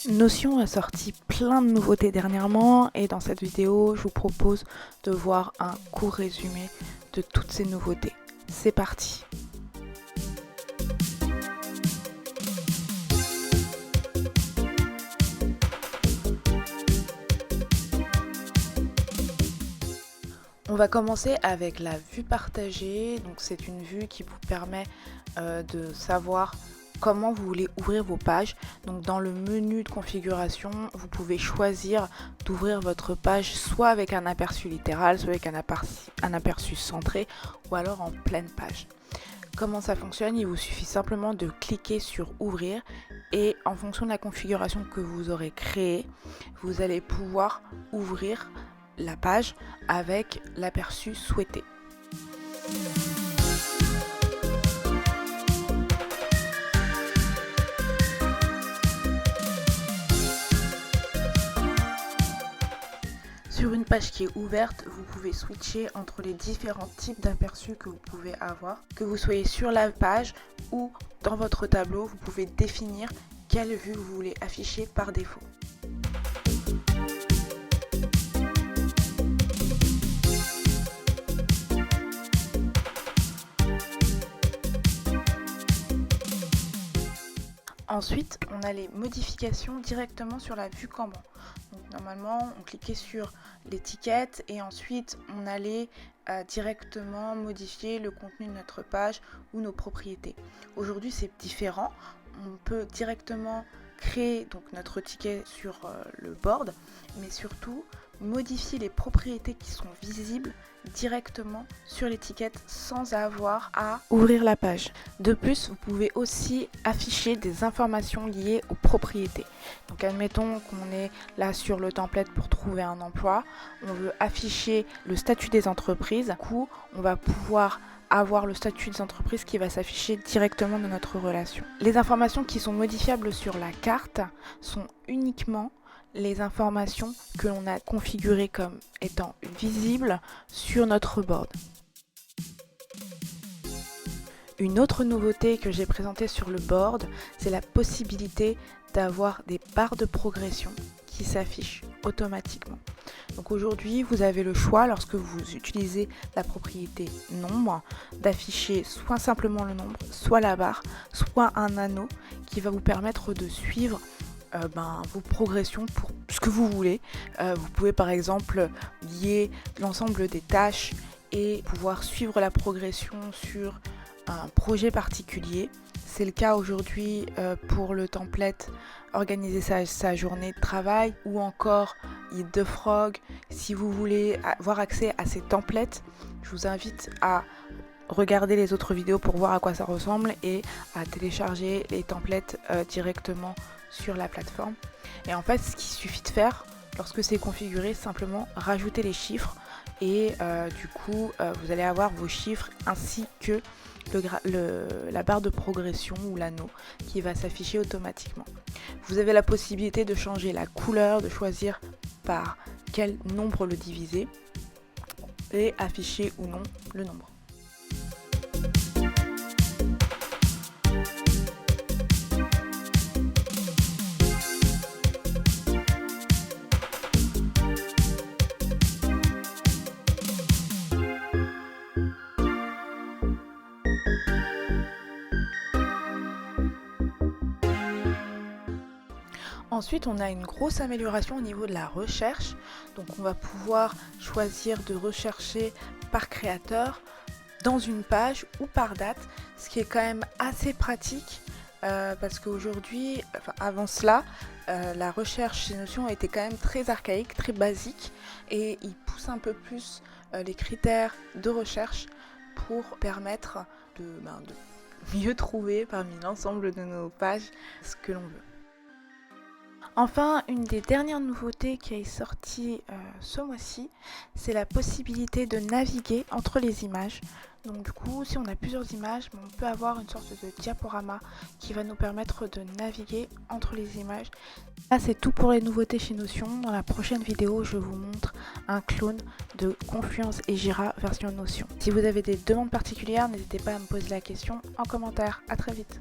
Notion a sorti plein de nouveautés dernièrement et dans cette vidéo, je vous propose de voir un court résumé de toutes ces nouveautés. C'est parti! On va commencer avec la vue partagée. Donc c'est une vue qui vous permet de savoir comment vous voulez ouvrir vos pages. Donc dans le menu de configuration, vous pouvez choisir d'ouvrir votre page soit avec un aperçu littéral, soit avec un aperçu centré ou alors en pleine page. Comment ça fonctionne? Il vous suffit simplement de cliquer sur ouvrir et en fonction de la configuration que vous aurez créée, vous allez pouvoir ouvrir la page avec l'aperçu souhaité. Sur une page qui est ouverte, vous pouvez switcher entre les différents types d'aperçus que vous pouvez avoir. Que vous soyez sur la page ou dans votre tableau, vous pouvez définir quelle vue vous voulez afficher par défaut. Ensuite, on a les modifications directement sur la vue Kanban. Donc, normalement, on cliquait sur l'étiquette et ensuite on allait directement modifier le contenu de notre page ou nos propriétés. Aujourd'hui, c'est différent. On peut directement créer donc notre ticket sur le board, mais surtout modifier les propriétés qui sont visibles directement sur l'étiquette sans avoir à ouvrir la page. De plus, vous pouvez aussi afficher des informations liées aux propriétés. Donc admettons qu'on est là sur le template pour trouver un emploi, on veut afficher le statut des entreprises. Du coup, on va pouvoir avoir le statut des entreprises qui va s'afficher directement dans notre relation. Les informations qui sont modifiables sur la carte sont uniquement les informations que l'on a configurées comme étant visibles sur notre board. Une autre nouveauté que j'ai présentée sur le board, c'est la possibilité d'avoir des barres de progression qui s'affichent automatiquement. Donc aujourd'hui, vous avez le choix, lorsque vous utilisez la propriété nombre, d'afficher soit simplement le nombre, soit la barre, soit un anneau qui va vous permettre de suivre vos progressions pour ce que vous voulez. Vous pouvez par exemple lier l'ensemble des tâches et pouvoir suivre la progression sur un projet particulier. C'est le cas aujourd'hui pour le template organiser sa journée de travail ou encore Eat the Frog. Si vous voulez avoir accès à ces templates, je vous invite à regarder les autres vidéos pour voir à quoi ça ressemble et à télécharger les templates directement sur la plateforme. Et en fait, ce qu'il suffit de faire lorsque c'est configuré, simplement rajouter les chiffres et du coup vous allez avoir vos chiffres ainsi que la barre de progression ou l'anneau qui va s'afficher automatiquement. Vous avez la possibilité de changer la couleur, de choisir par quel nombre le diviser et afficher ou non le nombre. Ensuite, on a une grosse amélioration au niveau de la recherche. Donc on va pouvoir choisir de rechercher par créateur dans une page ou par date, ce qui est quand même assez pratique parce qu'aujourd'hui, avant cela, la recherche chez Notion était quand même très archaïque, très basique et il pousse un peu plus les critères de recherche pour permettre de mieux trouver parmi l'ensemble de nos pages ce que l'on veut. Enfin, une des dernières nouveautés qui est sortie ce mois-ci, c'est la possibilité de naviguer entre les images. Donc du coup, si on a plusieurs images, on peut avoir une sorte de diaporama qui va nous permettre de naviguer entre les images. Là, c'est tout pour les nouveautés chez Notion. Dans la prochaine vidéo, je vous montre un clone de Confluence et Jira version Notion. Si vous avez des demandes particulières, n'hésitez pas à me poser la question en commentaire. À très vite.